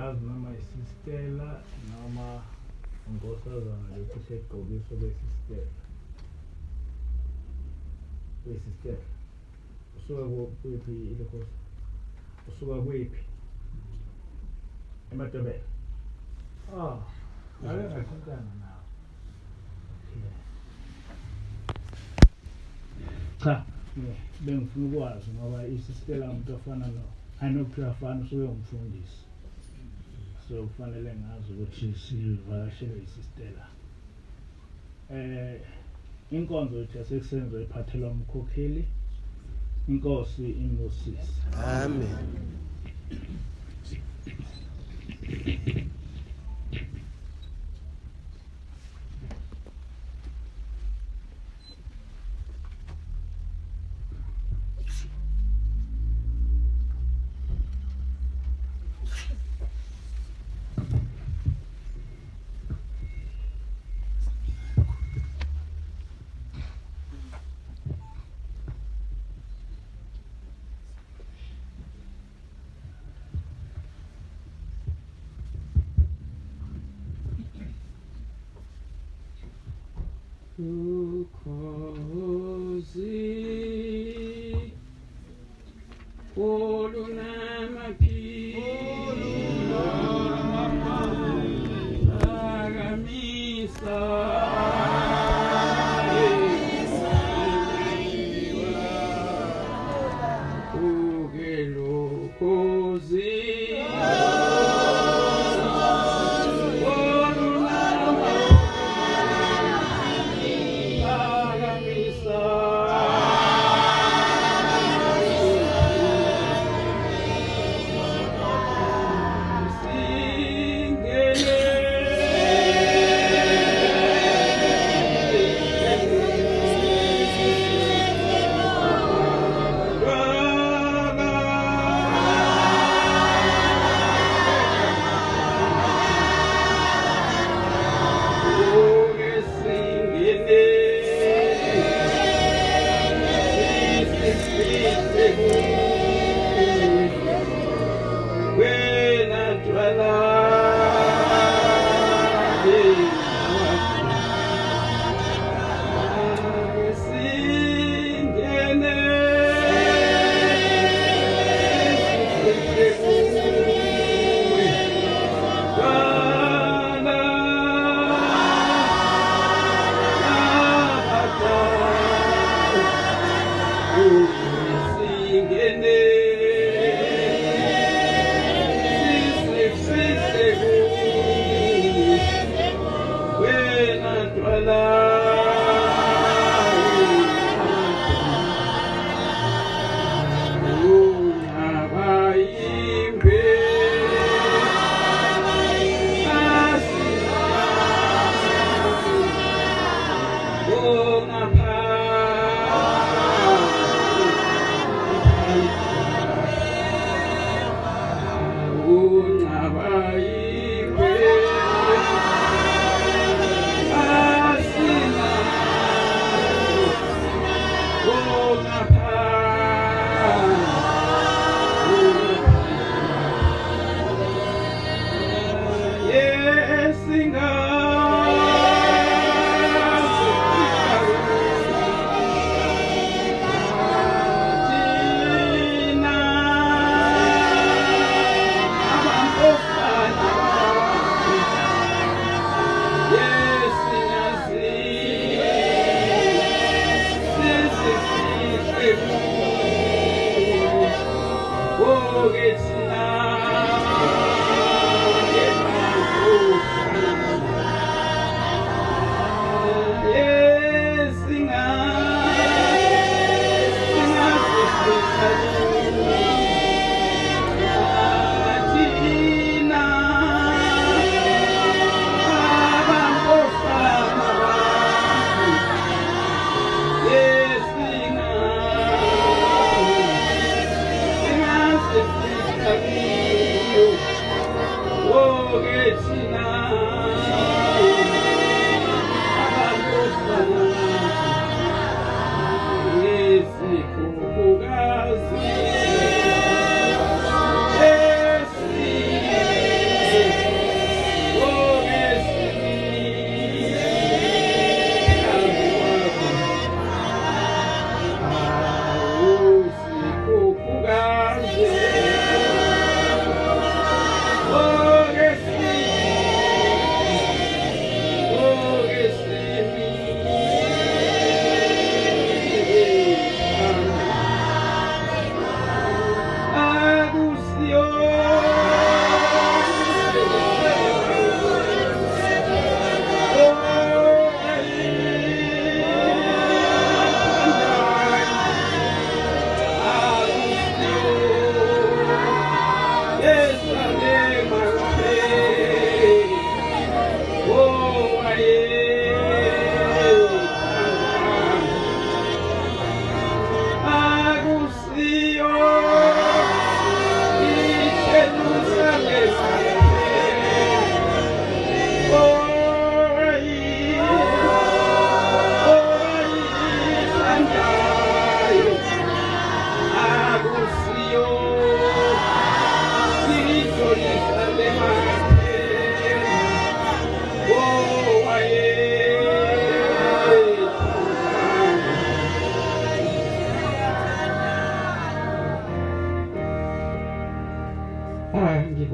ijazi noma isistela noma ngosazana lokhu segqokiso besistela. Besistela. Usuka kuphi ilokhosi? Usuka kuphi? Emadobela. Ake ngathintana nawe. Cha, bengifuna ukwazi ngoba isistela umuntu ofana anophiwa afana usuke umfundisi. So kufanele ngazi ukuthi sivakashele isistela. Inkonzo yethu yasekusenzwe iphathelwa umkhokheli Inkosi iMoses. Amen. Ukhozi olunamaphi akamisa ukhozi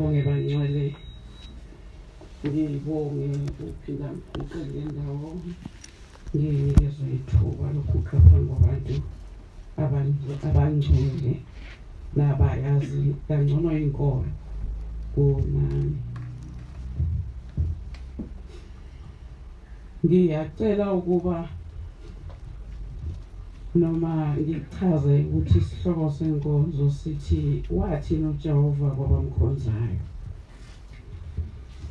ngibonge bangcwele ngibonge ukuphinda ngicele indawo nginikezwe ithuba lokukhapha ngabantu abangcwele nabayazi kangcono inkolo kunami. Ngiyacela ukuba noma ngichaze ukuthi isihloko senkonzo sithi wathini uJehova kwabamkhonzayo.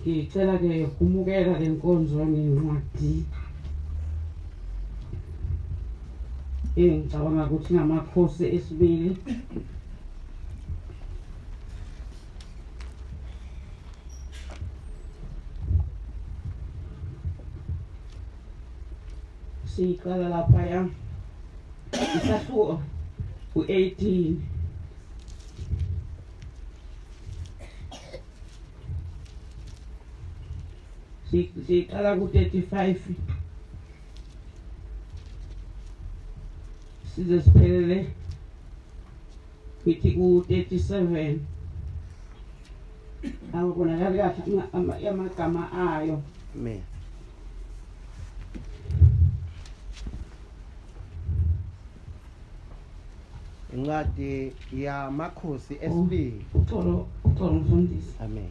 Ngicela ke ukumukela le nkonzo ngencwadi engicabanga ukuthi ngamakhosi esibili siqala lapha ya isahluko u-18 siqala ku-35 size siphelele ngithi ku-37 akubonakali kahle amagama ayo. Amen. Incwadi yamakhosi esibili. Uxolo mfundisi. Amen.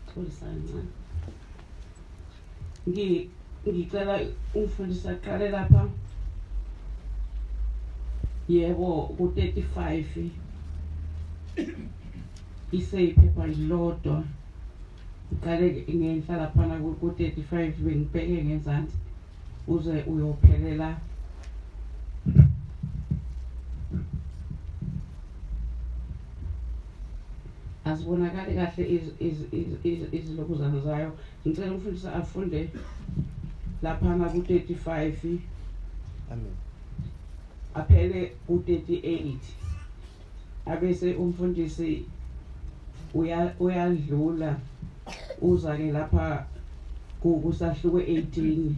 Xolisana. Ngicela umfundisi aqale lapha. Yebo ku-35 iseyiphepha lilodwa. Ngicale ngenhla laphana ku-35 bengibheke ngezansi uze uyophelela azibonakali kahle izilokuzana zayo. Ngicela umfundisi afunde laphana ku-35 Amen. aphele ku-38 abese umfundisi uyadlula uza ke lapha kusahluko 18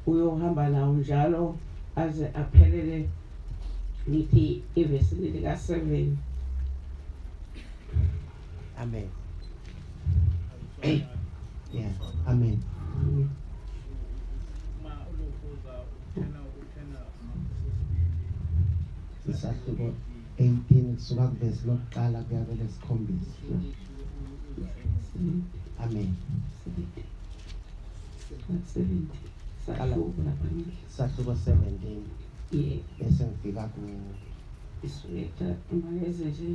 uyohamba nawo njalo aze aphelele ngithi evesini lika 7. Amen. Yeah. Amen. Isahluko 18 kusuka kuvesi lokuqala kuya kwelesikhombisa. Amen. Isahluko 17 bese ngifika ku isweta mayeze nje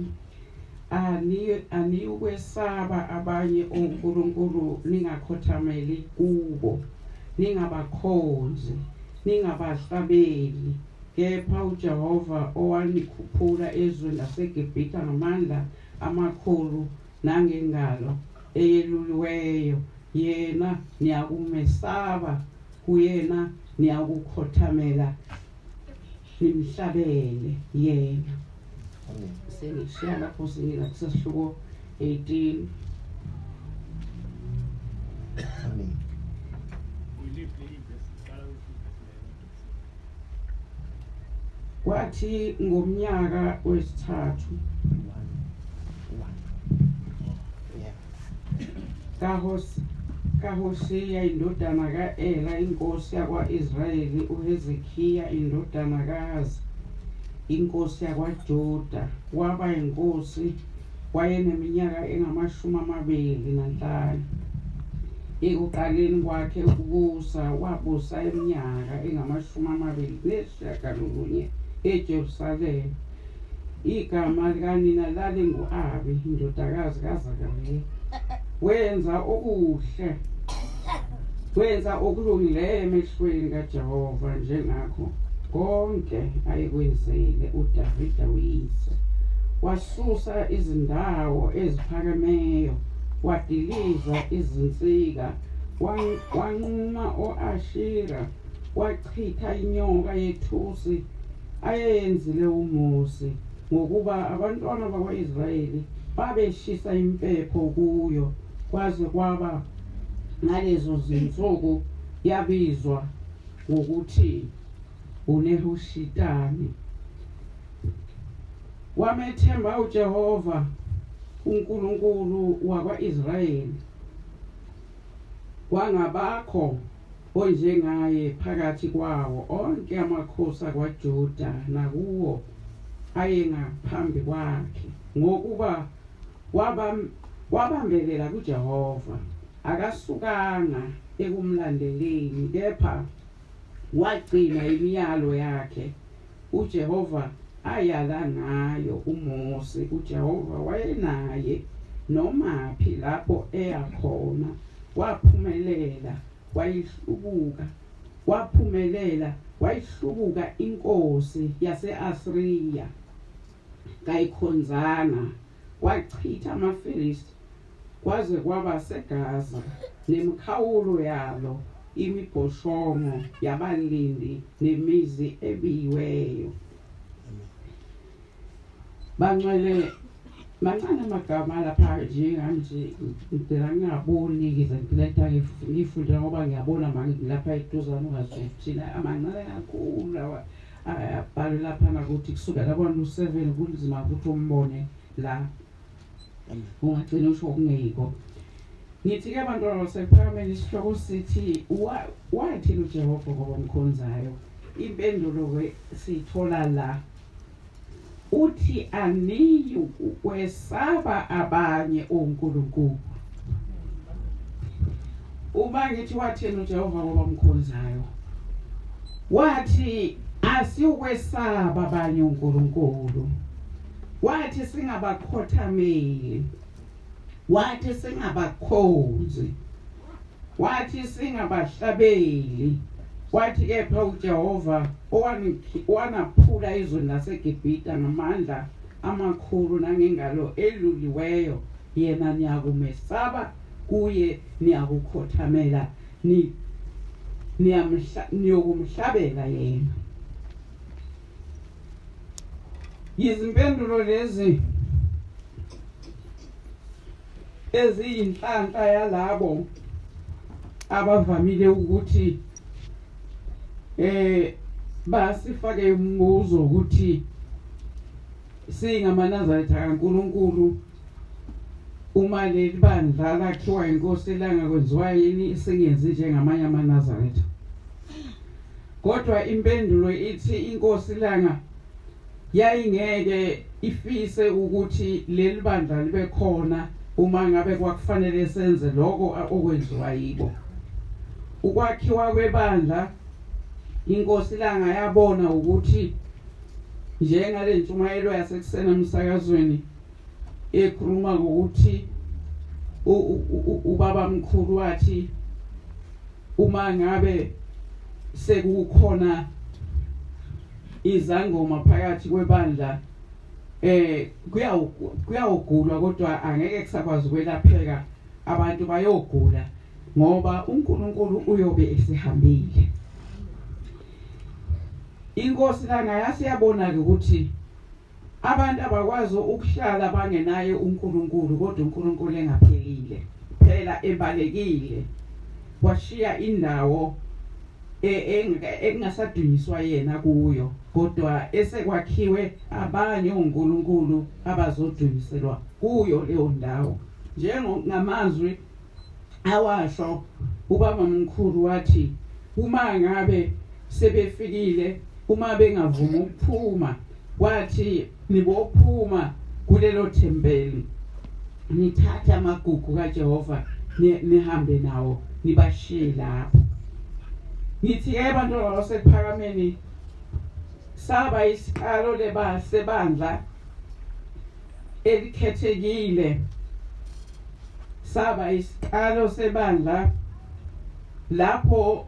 ani ukwesaba abanye onkulunkulu ningakhothameli kubo ningabakhonzi ningabahlabeli kepha uJehova owanikhuphula ezweni laseGibhithe ngamandla amakhulu nangengalo eyeluliweyo yena niyakumesaba kuyena niyakukhothamela nimhlabele yena. Amen. Sengishiya lapho singila kusahluko 18. Amen. Kwathi ngomnyaka wesithathu kaHosea indodana ka-Ela inkosi yakwa-Israyeli uHezekhiya indodana kaHazi inkosi yakwaJuda waba inkosi wayeneminyaka engama-25. Ekuqaleni kwakhe ukubusa wabusa iminyaka engama-29 eJerusalema. Igama likanina lalingu-Abi indodakazi kaZakariya. Wenza okuhle wenza okulungileyo emehlweni kaJehova njengakho konke ayekwenzile uDavida uyise. Wasusa izindawo eziphakemeyo wadiliza izinsika wanquma o-Ashira wachitha inyoka yethusi ayeyenzile uMosi ngokuba abantwana bakwa-Israyeli babeshisa impepho kuyo kwaze kwaba ngalezo zinsuku yabizwa ngokuthi uNehushitani. Wamethemba uJehova uNkulunkulu wakwa-Israyeli kwangabakho onjengaye phakathi kwawo onke amakhosi akwaJuda nakuwo ayengaphambi kwakhe ngokuba wabambelela kuJehova akasukanga ekumlandeleni kepha wagcina imiyalo yakhe uJehova ayala ngayo uMose. uJehova wayenaye nomaphi lapho eya khona wayihlubuka inkosi yase-Asiriya kayikhonzanga wachitha amaFilisti kwaze kwaba seGaza nemikhawulo yalo imibhoshongo yabalindi nemizi ebiyiweyo. Mancane amagama lapha njenganje ngidela ngingaboni ngizenkiletha ngifunda ngoba ngiyabona manje lapha eduzane ungazothina amancane kakhulu lawa ayabhalwe lapha ngakuthi kusuka lapha no7 kunzima ukuthi umbone la ungagcina usho kungekho. Ngithi-ke abantwana basephakameni isihloko sithi wathini uJehova ngoba mkhonzayo. Impendulo-ke siyithola la uthi aniyi ukwesaba abanye onkulunkulu. Uma ngithi wathini uJehova ngoba mkhonzayo, wathi asiukwesaba abanye onkulunkulu, wathi singabakhothameli, wathi singabakhonzi, wathi singabahlabeli, wathi kepha uJehova wanaphula izwe laseGibhita ngamandla amakhulu nangengalo eluliweyo, yena niyakumesaba kuye niyakukhothamela niyokumhlabela yena. Izimpendulo lezi eziyinhlanhla yalabo abavamile ukuthi basifake umbuzo ukuthi singamanazaretha kaNkulunkulu uma leli bandla lakhiwa inkosi elanga kwenziwa yini singenzi njengamanye amanazaretha. Kodwa impendulo ithi inkosi langa yayingeke ifise ukuthi leli bandla libe khona uma ngabe kwakufanele senze lokho okwenziwa yibo. Ukwakhiwa kwebandla inkosi langa yabona ukuthi njengale ntshumayelo yasekuseni emsakazweni ekhuluma ukuthi ubaba mkhulu wathi uma ngabe sekukhona izangoma phakathi kwebandla kuyawugulwa kodwa angeke kusakwazi ukwelapheka, abantu bayogula ngoba uNkulunkulu uyobe esihambile. Inkosi langa yasiyabona ukuthi abantu abakwazi ukuhlala bangenaye uNkulunkulu kodwa uNkulunkulu engaphelile phela ebalekile, washiya indawo engasadunyiswa yena kuyo kodwa esekwakhiwe abanye onkulunkulu abazodunyiselwa kuyo leyo ndawo. Njengamazwi awasho ubaba mkhulu wathi uma ngabe sebefikile, uma bengavuma ukuphuma, wathi nibophuma kulelo thempeli nithatha amagugu kaJehova nihambe nawo nibashiye lapho. Ngithi abantu basephakameni saba isiqalo sebandla elikhethekile, saba isiqalo sebandla lapho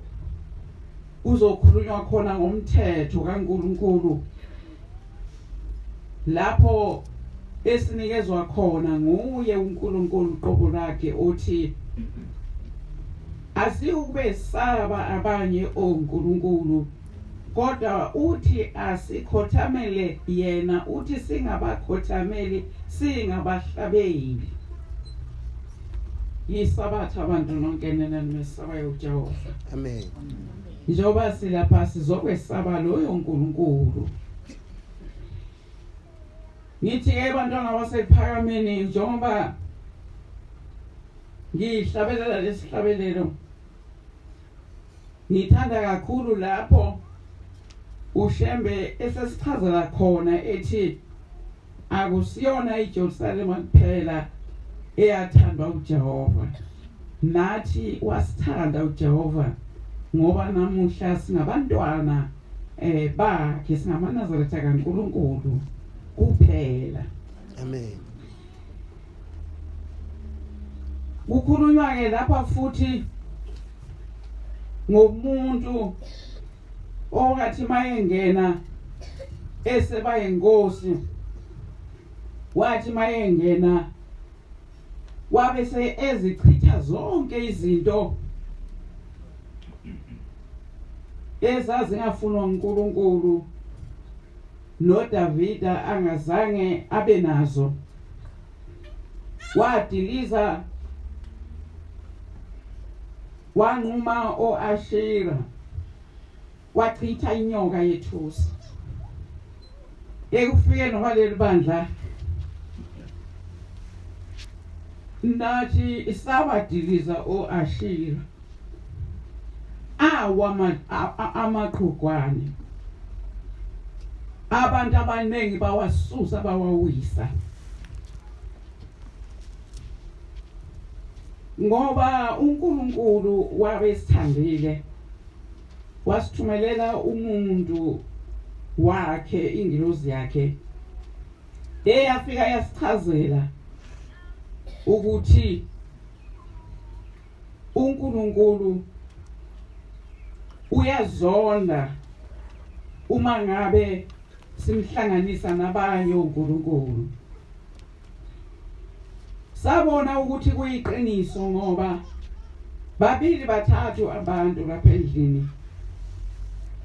uzokhulunywa khona ngomthetho kaNkulunkulu, lapho esinikezwa khona nguye uNkulunkulu uqobo lakhe uthi asiubesaba abanye onkulunkulu kodwa uthi asikhothamele yena, uthi singabakhothameli singabahlabeli. Yisabatha abantu nonke nina nimesaba uJehova. Amen. Njengoba silapha sizokwesaba loyo uNkulunkulu. ngithi ke bantwana basephakameni njengoba ngihlabelela lesihlabelelo ngithanda kakhulu lapho uShembe esesichazela khona ethi akusiyona iJerusalem kuphela eyathandwa uJehova nathi wasithanda uJehova ngoba namuhla singabantwana bakhe singamanazaretha kaNkulunkulu kuphela. Amen. Kukhulunywa ke lapha futhi ngomuntu okathi mayengena eseba inkosi wathi mayengena wabe ezichitha zonke izinto ezazingafuna uNkulunkulu noDavida angazange abe nazo wadiliza wanquma oAshira wachitha inyoka yethusi ekufike nobaleli bandla nathi isawadiliza oAshira amaqhugwane abantu abanengi bawasusa bawawisa ngoba uNkulunkulu wabesithandile wasithumelela umuntu wakhe ingilosi yakhe eyafika yasichazela ukuthi uNkulunkulu uyazonda uma ngabe simhlanganisa nabanye uNkulunkulu. Sabona ukuthi kuyiqiniso ngoba babili bathathu abantu lapha endlini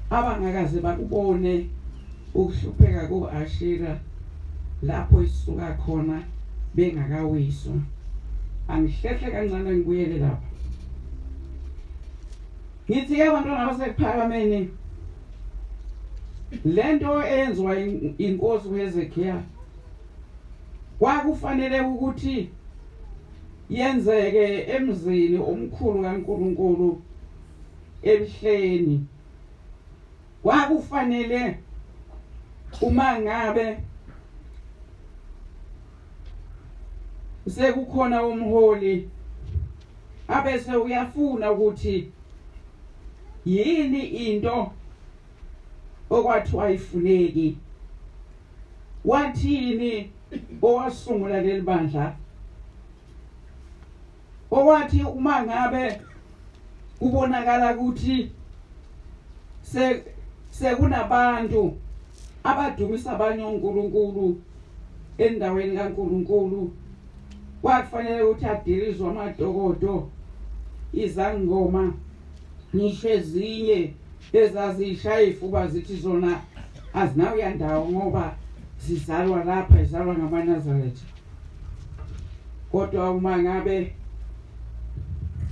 abangakaze bakubone ukuhlupheka kuAshira lapho isuka khona bengakawiswa. Angihlehle kancane ngibuyele lapha. Ngithi ke abantwana basekuphakameni lento eyenziwa inkosi uHezekiya kwakufanele ukuthi yenzeke emzini omkhulu kaNkulunkulu ebihleni. Kwakufanele uma ngabe sekukhona umholi abese uyafuna ukuthi yini into okwathiwa ayifuneki wathini owasungula leli bandla owathi uma ngabe kubonakala ukuthi sekunabantu abadumisa abanye uNkulunkulu endaweni kaNkulunkulu kwakufanele ukuthi adilizwe amadokodo izangoma ngisho ezinye ezazishaya ifuba zithi zona azinawo yandawo ngoba zizalwa lapha izalwa ngamaNazaretha. Kodwa uma ngabe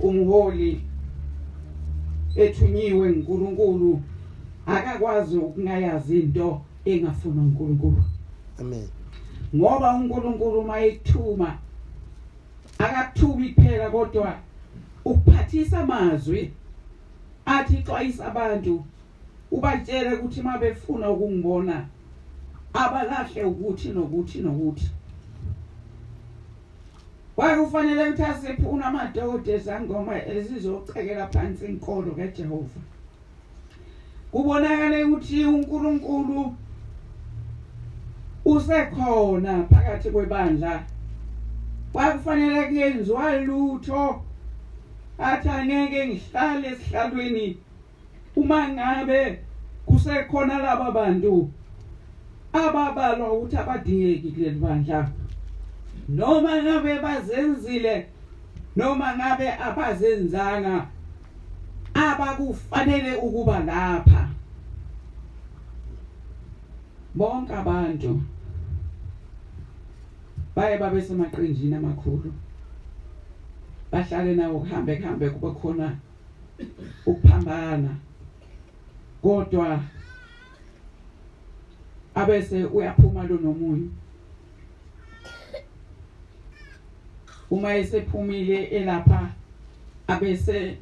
umholi ethunyiwe uNkulunkulu akakwazi ukungayazi into engafuna uNkulunkulu. Amen. Ngoba uNkulunkulu mayethuma akakuthumi kuphela kodwa ukuphathisa amazwi athi xwayisa abantu ubatshele ukuthi mabefuna ukungibona abalahle ukuthi nokuthi kwakufanele ukuthi asiphuna amadokodo ezangoma ezizochekela phansi inkolo kaJehova. Kubonakala ukuthi uNkulunkulu usekhona phakathi kwebandla. Kwakufanele kuyenziwa lutho athi angeke ngihlale esihlalweni uma ngabe kusekhona laba bantu ababalwa ukuthi abadingeki kuleli bandla, noma ngabe bazenzile noma ngabe abazenzanga abakufanele ukuba lapha. Bonke abantu baye babe semaqenjini amakhulu bahlale nawo kuhambe kube khona ukuphambana, kodwa abese uyaphuma lo nomunye uma esephumile elapha abese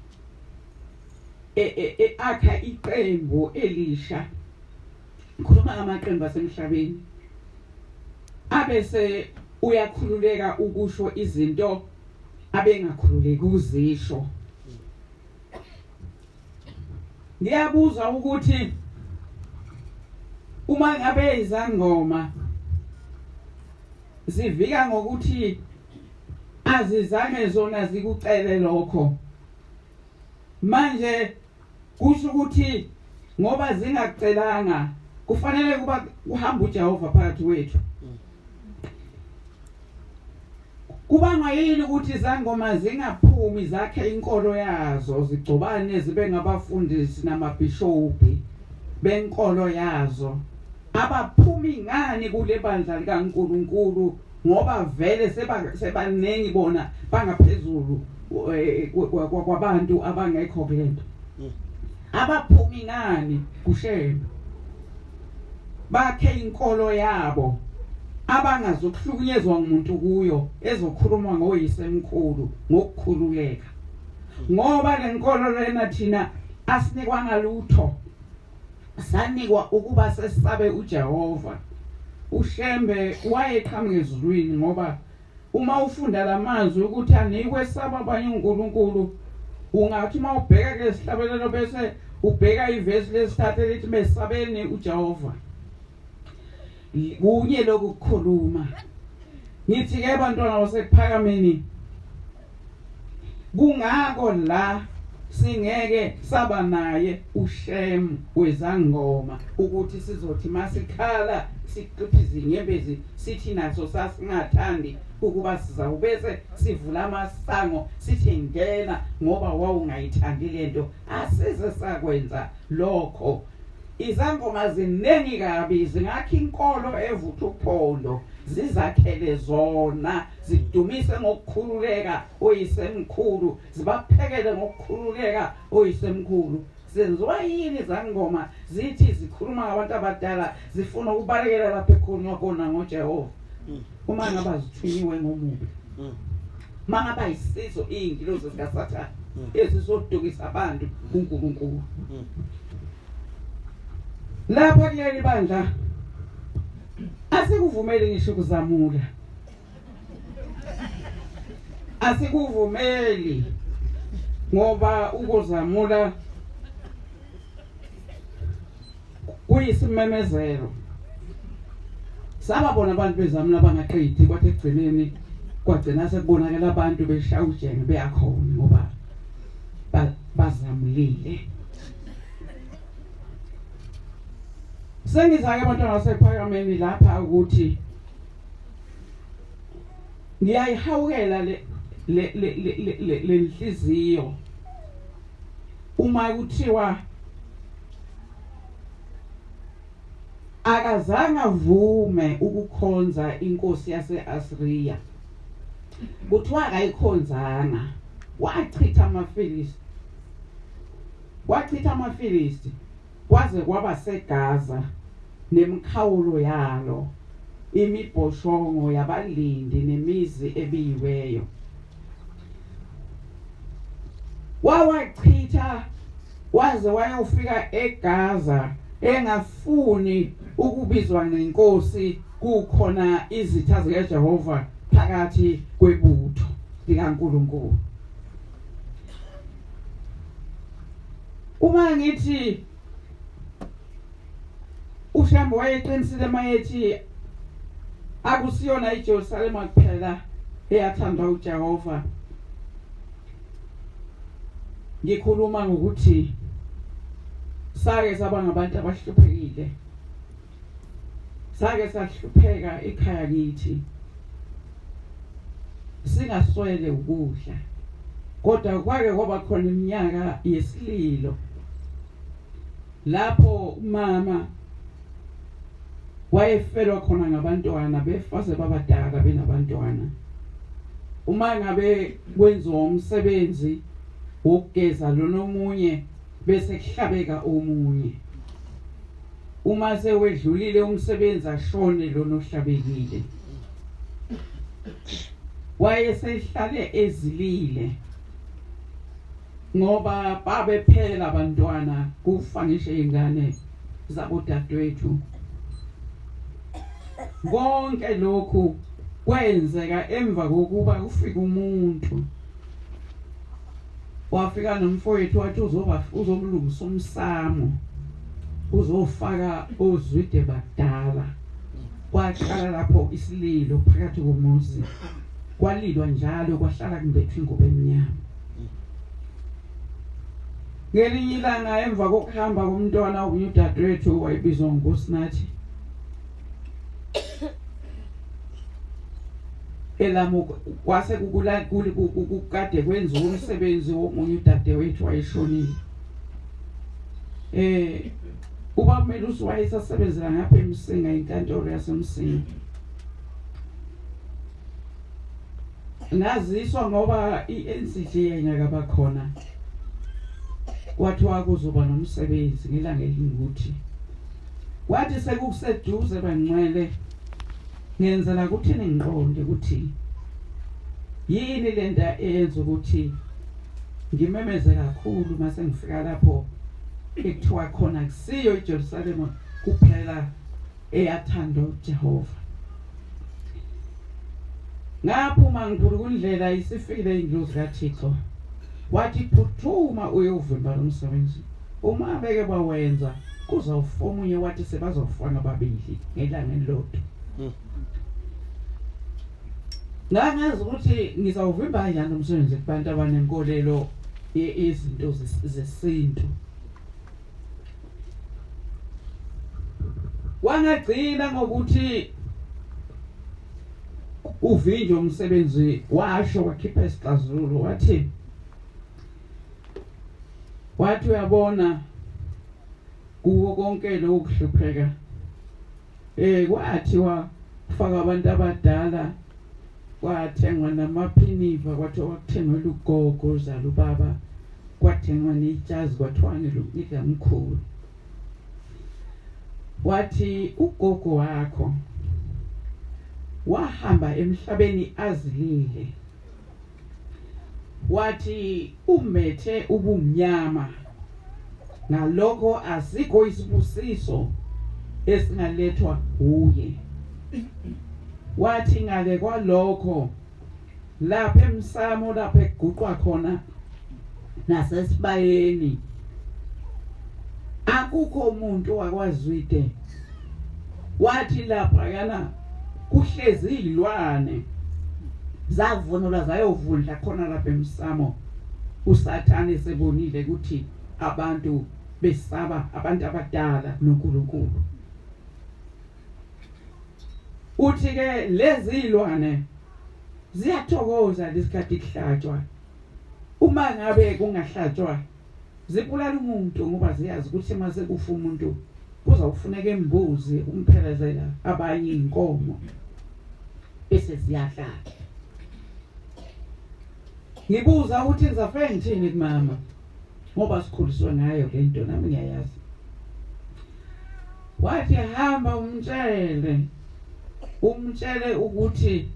akha iqembu elisha khuluma amaqembu asemhlabeni abese uyakhululeka ukusho izinto abengakhululeki uzisho. Ngiyabuza ukuthi uma ngabe izangoma zivika ngokuthi azizange zona zikucele lokho, manje kusho ukuthi ngoba zingakucelanga kufanele kuba uhamba uJehova phakathi kwethu. Kuba yini ukuthi izangoma zingaphumi zakhe inkolo yazo zigcobane zibe ngabafundisi namabhishophi benkolo yazo abaphumi ngani kule bandla likaNkulunkulu ngoba vele sebanengi bona bangaphezulu kwabantu abangekho kulento abaphumi ngani kushema bakhe inkolo yabo abangazokuhlukunyezwa ngumuntu kuyo ezokhuluma ngoyisemkhulu ngokukhululeka ngoba lenkolo lena thina asinikwa ngalutho sanikwa ukuba sesabe uJehova. uShembe wayeqhamuka ezulwini ngoba uma ufunda lamazwi ukuthi anikwesaba abanye uNkulunkulu ungathi uma ubheka ke sihlabelelo bese ubheka ivesi lesithathu elithi mesabeni uJehova. Kunye lokukhuluma ngithi ke bantwana basephakameni kungako la singeke saba naye uShem wezangoma ukuthi sizothi masikhala siqiphiza inyembezi sithi naso sasingathandi ukuba sizawubese sivula amasango sithi ngena ngoba wawungayithandi lento asize sakwenza lokho. Izangoma ziningi kabi zingakha inkolo evutha uphondo zizakhele zona zidumise ngokukhululeka oyisemkhulu zibaphekele ngokukhululeka oyisemkhulu. Senziwa yini izangoma zithi zikhuluma ngabantu abadala zifuna ukubalekela lapha ekhulunywa khona ngoJehova uma ngaba zithunyiwe ngomubi mangaba yisizo ingilosi zikaSathane ezizodukisa abantu kuNkulunkulu. Lapha kuleli bandla asikuvumeli ngisho ukuzamula asikuvumeli ngoba ukuzamula kuyisimemezelo. Sababona abantu bezamula bangaqedi kwathi egcineni kwagcina sekubonakala abantu beshaya ujenge beyakhona ngoba bazamulile. Sengizake abantwana basephakameni lapha ukuthi ngiyayihawukela le nhliziyo uma kuthiwa akazange avume ukukhonza inkosi yase-Asiriya kuthiwa akayikhonzanga wachitha amafilisti kwaze kwaba seGaza nemkhawulo yalo imibhoshongo yabalindi nemizi ebiyiweyo wawachitha waze wayofika eGaza engafuni ukubizwa ngenkosi kukhona izitha zikaJehova phakathi kwebutho likaNkulunkulu. Uma ngithi uShambo wayeqinisile mayethi akusiyona iJerusalema kuphela eyathandwa uJehova, ngikhuluma ngokuthi sake saba ngabantu abahluphekile, sake sahlupheka ekhaya kithi singaswele ukudla, kodwa kwake kwaba khona iminyaka yesililo lapho umama wayefelwa khona ngabantwana befaze babadala benabantwana. Uma ngabe kwenziwa umsebenzi wokugeza lo nomunye bese kuhlabeka omunye, uma sewedlulile umsebenzi ashone lo nohlabekile. wayesehlale ezilile ngoba babephela abantwana kufa ngisho izingane zabodadewethu. Konke lokhu kwenzeka emva kokuba kufika umuntu wafika nomfowethu wathi uzomlungisa umsamo uzofaka ozwide bakudala. Kwaqala lapho isililo phakathi komuzi, kwalilwa njalo kwahlala kumbethwe ingubo emnyama. Ngelinye ilanga emva kokuhamba komntwana udadewethu wayebizwa ngoSinathi elamo kwase kukade kwenziwa umsebenzi womunye udadewethu wayeshonile. Uba Melusi wayesasebenzela ngapha eMsinga inkantolo yaseMsinga. Ngaziswa ngoba iNCJ yanyaka bakhona. Kwathiwa kuzoba nomsebenzi ngelanga elingukuthi. Wathi sekuseduze bangcwele ngenzela ukuthi ningiqonde ukuthi yini lenta eyenza ukuthi ngimemeze kakhulu mase ngifika lapho ekuthiwa khona kusiyo eJerusalem kuphela eyathanda uJehova. Ngaphuma ngibhuluka indlela isifikile indlozi kaThixo. Wathi phuthuma uyovimba lo msebenzi. Uma beke bawenza kuzawufoma omunye wathi sebazofana babili ngelanga elilodwa. Ngangazi ukuthi ngizawuvimba kanjani umsebenzi kubantu abanenkolelo izinto zesintu. Wangagcina ngokuthi uvinje umsebenzi washo wakhipha isixazululo wathi uyabona kuwo konke lokuhlupheka kwathiwa kufaka abantu abadala kwathengwa namaphiniva kwathiwa kwakuthengwa ugogo zalo baba kwathengwa nejazi kwathiwa ngelunika mkhulu. Wathi ugogo wakho wahamba emhlabeni azilile. Wathi umethe ubumnyama ngalokho asikho isibusiso esingalethwa uye. Wathi ngale kwalokho lapha eMsamo lapha eguqwa khona nasesibayeni akukho umuntu wakwaZwide. Wathi lapha yana kuhlezi izilwane zavunula zayovundla khona lapha eMsamo. USathane sebonile ukuthi abantu besaba abantu abadala noNkulunkulu. Uthi ke lezi izilwane ziyathokoza lesikhathi kuhlatshwa. Uma ngabe kungahlatshwa zibulala umuntu ngoba ziyazi ukuthi mase kufa umuntu kuzawufuneka embuzi umphelezela abanye inkomo bese ziyahlala. Ngibuza ukuthi ngizafe ngithini kumama ngoba sikhuliswe ngayo lento nami ngiyayazi. Wathi hamba umtshele ukuthi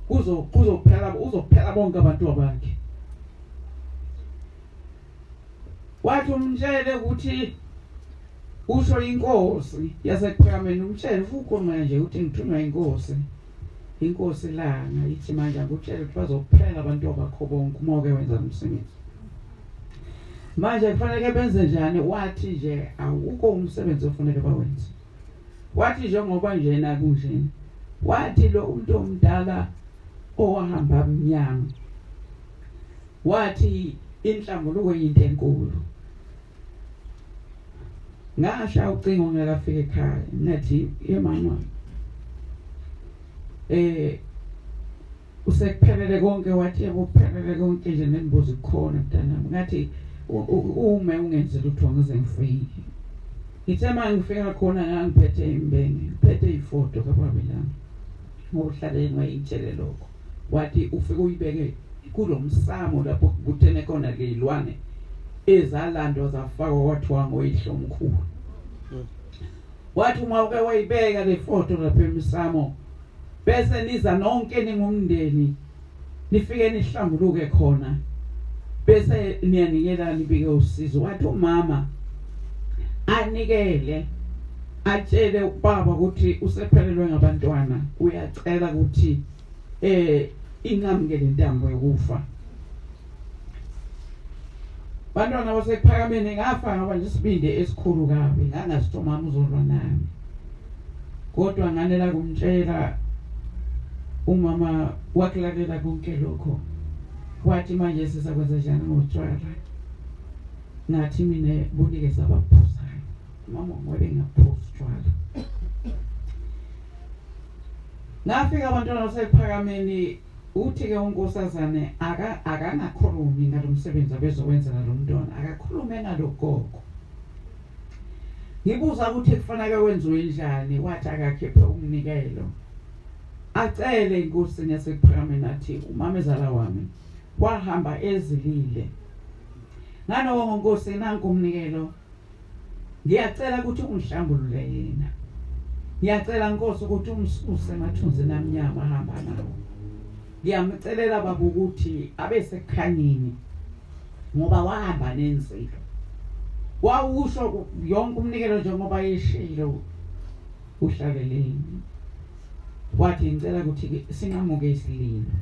uzophela bonke abantu bakhe. Wathi umtshele ukuthi usho inkosi yasePhakameni umtshele ukhuluma nje ukuthi ngithunywa inkosi langa ithi manje ngutshele ukuthi bazophela abantu bakho bonke uma ke wenza umsebenzi. Manje kufanele benze njani? Wathi nje awukho umsebenzi ofanele bawenze. Wathi njengoba njena kunjena. Wathi lo umuntu omdala owahamba emnyango wathi inhlambuluko yinto enkulu. Ngasha ucingo ngakafika ekhaya ngathi mama usekuphelele konke. Wathi yebo kuphelele konke nje nembuzo ikhona mntanami. Ngathi uma ungenze lutho ngize ngifike. Ngithe manje ngifika khona ngangiphethe imbenge ngiphethe ifoto kababelana ngokuhlaleni wayitshele lokho. Wathi ufike uyibeke kulomsamo lapho kuthene khona lezilwane ezalandwa zafakwa kwathiwa ngoyihlo omkhulu. Wathi uma uke wayibeka le foto lapha eMsamo bese niza nonke ningumndeni nifike nihlambuluke khona bese niyanikela nibike usizo. Wathi umama anikele atshele ubaba ukuthi usephelelwe ngabantwana, uyacela ukuthi ingamukele intambo yokufa. Bantwana basekuphakameni ngafa ngoba nje isibinde esikhulu kabi, ngangasitho mama uzolwa nami. Kodwa nganela kumtshela umama wakulalela konke lokho. Wathi manje sisakwenza njani ngotshwala? Ngathi mina bunikeza abaphuzayo. Mama ngobe ngaphuza utshwala. Ngafika abantwana basekuphakameni, uthi ke unkosazane akanakhulumi ngalomsebenzi abezowenzela lo mntwana, akakhulume nalogogo. Ngibuza ukuthi kufanele wenziwe njani, wathi akakhiphe umnikelo. Acele iNkosi yasekuphakameni athi umama ezala wami wahamba ezilile. Ngano Nkosi nanku umnikelo. Ngiyacela ukuthi ungihlambulule yena. Ngiyacela Nkosi ukuthi umsuse emathunzini amnyama ahamba nawo. Ngiyamcelela baba ukuthi abe sekukhanyeni ngoba wahamba nenzilo. Wawusho yonke umnikelo njengoba yeshilo uhlaleleni. Wathi ngicela ukuthi singamuke isililo.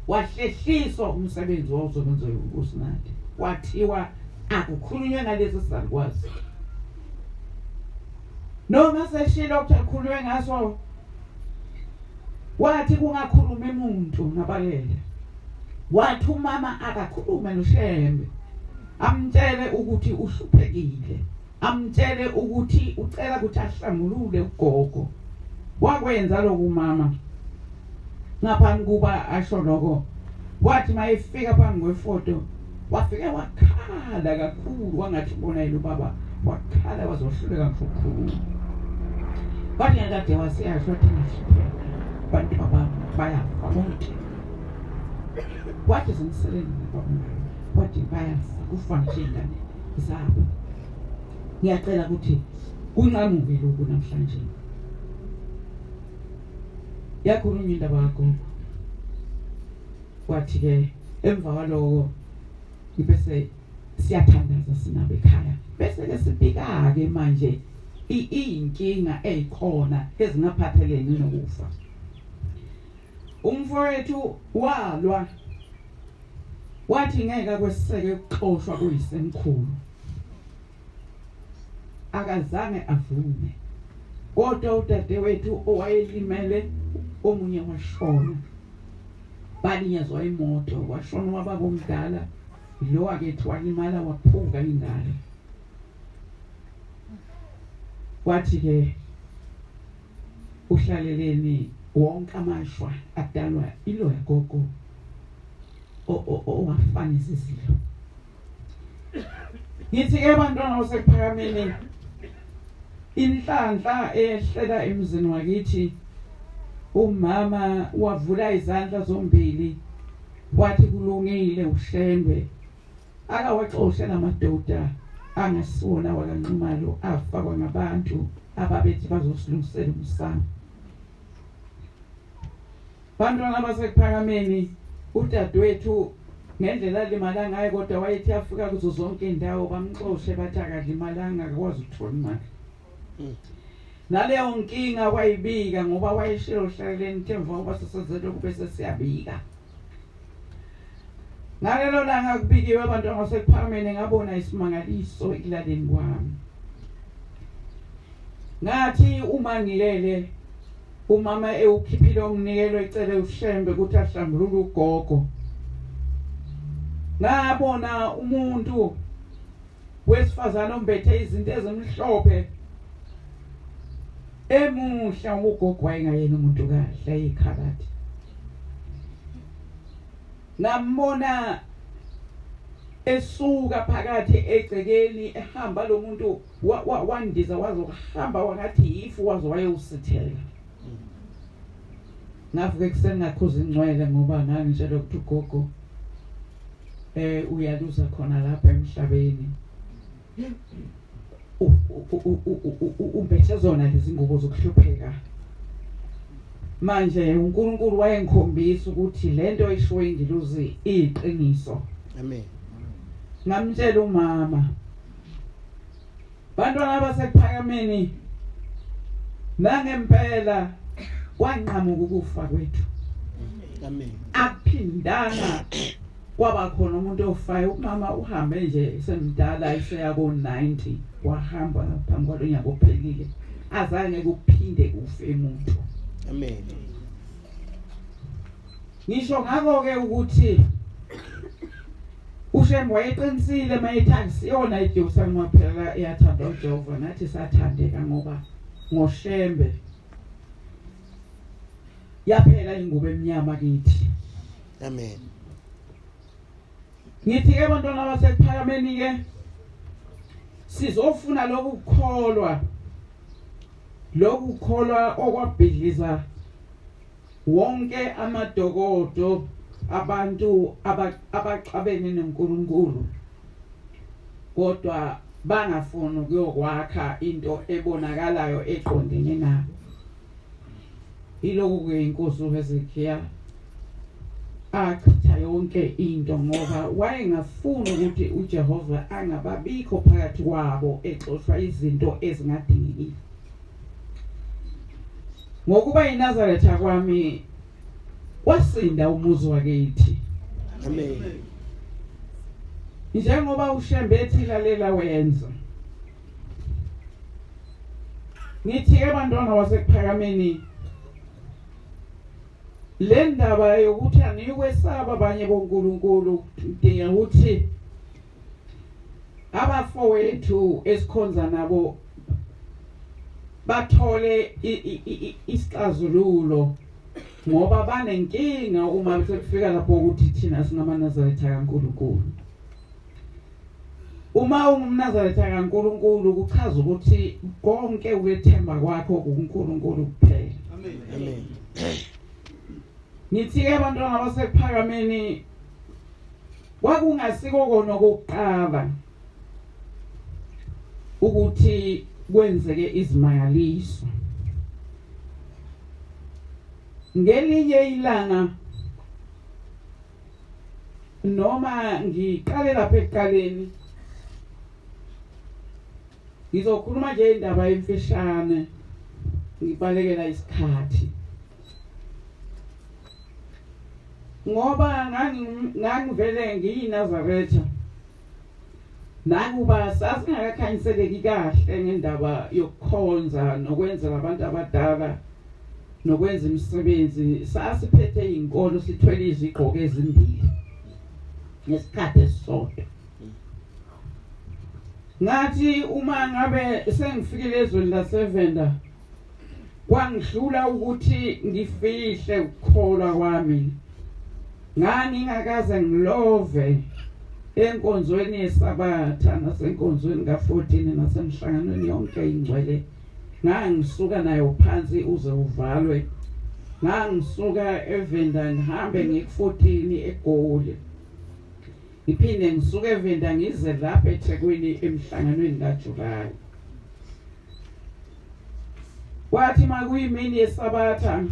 Wahlehliswa umsebenzi wawuzobenza uSinati. Wathiwa akukhulunywe ngalezi sizakwazi. Noma seshilo okukhulunywe ngaso, wathi kungakhuluma umuntu nabalele. Wathi umama akakhulume noShembe, amtshele ukuthi uhluphekile, amtshele ukuthi ucela ukuthi ahlambulule ugogo. Wakwenza lokho umama. Ngaphambi kuba asho lokho, wathi mayefika phambi kwefoto, wafike wakhala kakhulu, wangathi bona yilo baba, wakhala wazohluleka kakhulu. Kwathi ngakade wasiyasho ukuthi bantu bayafa bonke. Wathi zingiseleni baba, wathi bayafa kufa nje ingane zabo. Ngiyacela ukuthi kunqamuke lokhu namhlanje. Yakhulunywa indaba yakho. Wathi ke emva kwaloko bese siyathandaza sinabe ekhaya. Bese ke sibika ke manje inkinga ezikhona ezingaphathelene nokufa. Umfowethu walwa. Wathi ngeke kweseke ukuxoshwa kuyisemkhulu. Akazange avume. Kodwa udadewethu owayelimele omunye washona. Balinyazwa imoto, washona wababa omdala, lo akethu walimala waphuka ingalo. Wathi ke uhlaleleni wonke amashwa adalwa ilo yagogo owafanisa izilo. Ngithi ke bantwana basekuphakameni, inhlanhla ehlela emzini wakithi, umama wavula izandla zombili, wathi kulungile uShembe akawaxoshe lamadoda angasiwona wakanqumalo afakwa ngabantu ababethi bazosilungisela umsamo. Bantwana basekuphakameni, udadewethu ngendlela limala ngaye kodwa wayethi afika kuzo zonke indawo bamxoshe bathi akalimalanga akwazi ukuthola imali. Naleyo nkinga wayibika ngoba wayeshilo hlaleni themva ngoba sesenzele kube sesiyabika. Ngalelo langa kubikiwe abantwana basekuphakameni ngabona isimangaliso ekulaleni kwami. Ngathi uma ngilele umama ewukhiphile umnikelo ecele uShembe ukuthi ahlambulule ugogo. Ngabona umuntu wesifazana ombethe izinto ezimhlophe emuhla ugogo wayengayena umuntu kahle ikhabathi. Ngambona esuka phakathi egcekeni ehamba lo muntu wandiza wazohamba wangathi yifu wazo wayewusithela. Ngavuke kuseni ngakhuza ingcwele ngoba ngangitshela ukuthi ugogo uyaluza khona lapha emhlabeni. Umbethe zona lezi ngubo zokuhlupheka. manje uNkulunkulu wayengikhombisa ukuthi lento eshiwe ingilozi iqiniso. Amen. Ngamtshela umama bantwana basePhakameni nangempela kwanqamuka ukufa kwethu. Amen. Akuphindana kwaba khona umuntu ofayo. Umama uhambe nje semdala eseya ko 90 wahamba phambi kwalonyaka ophelile azange kuphinde kufe umuntu. Amen. Ngisho ngakho ke ukuthi uShembe wayeqinisile mayithathi yona iJerusalem waphela iyathanda uJehova nathi sathandeka ngoba ngoShembe yaphela ingubo emnyama kithi. Amen. Ngithi ke bantwana basePhakameni ke sizofuna lokukholwa okwabhidliza wonke amadokodo abantu abaxabene noNkulunkulu kodwa bangafuni ukuyokwakha into ebonakalayo eqondene nabo. Ilokhu ke inkosi uHezekiya achitha yonke into ngoba wayengafuni ukuthi uJehova angababikho phakathi kwabo exoshwa izinto ezingadingeki. Ngokuba iNazaretha kwami wasinda umuzi wakithi. Amen. Njengoba uShembe ethi lalela wenza. Ngithi ke bantwana basePhakameni le ndaba yokuthi anikwesaba abanye boNkulunkulu idinga ukuthi abafowethu esikhonza nabo bathole isixazululo ngoba banenkinga uma sekufika lapho ukuthi thina singamaNazaretha kaNkulunkulu. Uma ungumNazaretha kaNkulunkulu kuchaza ukuthi konke ukwethemba kwakho kuNkulunkulu kuphela. Amen. Ngithi ke bantwana basePhakameni kwakungasiko kona kokuqala ukuthi kwenzeke izimangaliso. Ngelinye ilanga noma ngiqale lapha ekuqaleni ngizokhuluma nje indaba emfishane ngibalekela isikhathi. Ngoba ngangivele ngiyinazaretha nakuba sasingakakhanyiseleki kahle ngendaba yokukhonza nokwenzela abantu abadala nokwenza imisebenzi sasiphethe inkolo sithwele izigqoko ezimbili ngesikhathi esisodwa. Ngathi uma ngabe sengifikile ezweni laseVenda kwangihlula ukuthi ngifihle ukukholwa kwami. Ngingakaze ngilove enkonzweni yeSabatha nasenkonzweni ka14 nasemhlanganweni yonke ingcwele. Ngangisuka nayo phansi uze uvalwe. Ngangisuka eVenda ngihambe nge14 eGoli. Ngiphinde ngisuke eVenda ngize lapha eThekwini emhlanganweni kaJulayi. Kwathi makuyimini yeSabatha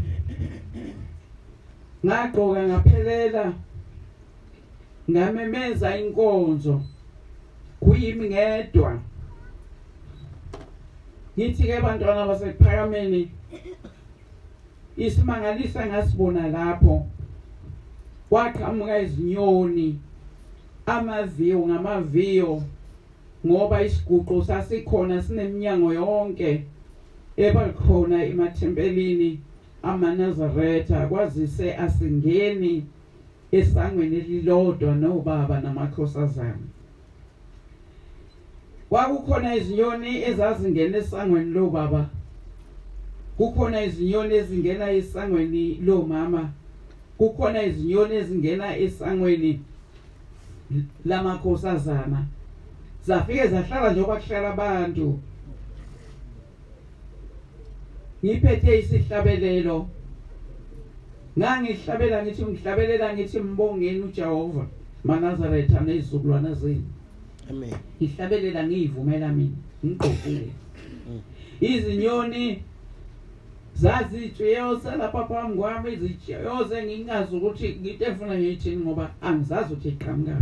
ngagqoka ngaphelela ngamemeza inkonzo kuyimi ngedwa. Ngithi ke bantwana basePhakameni isimangalisa ngasibona lapho kwaqhamuka izinyoni amaviyo ngamaviyo ngoba isiguqo sasikhona sineminyango yonke ebakhona emathempelini amaNazaretha kwazise asingeni esangweni elilodwa nobaba namakhosazana. Kwakukhona izinyoni ezazingena esangweni lobaba, kukhona izinyoni ezingena esangweni lomama, kukhona izinyoni ezingena esangweni lamakhosazana. Zafike zahlala njengoba kuhlala abantu. Ngiphethe isihlabelelo ngangihlabela ngithi ngihlabelela ngithi mbongeni uJehova maNazaretha nezizukulwana zenu. Amen. Ngihlabelela ngiyivumela mina ngigqokile. Izinyoni zazitshiyo salapha phambi kwami izitshiyo ngingazi ukuthi nginto efuna ngiyithini ngoba angizazi ukuthi iqhamuka.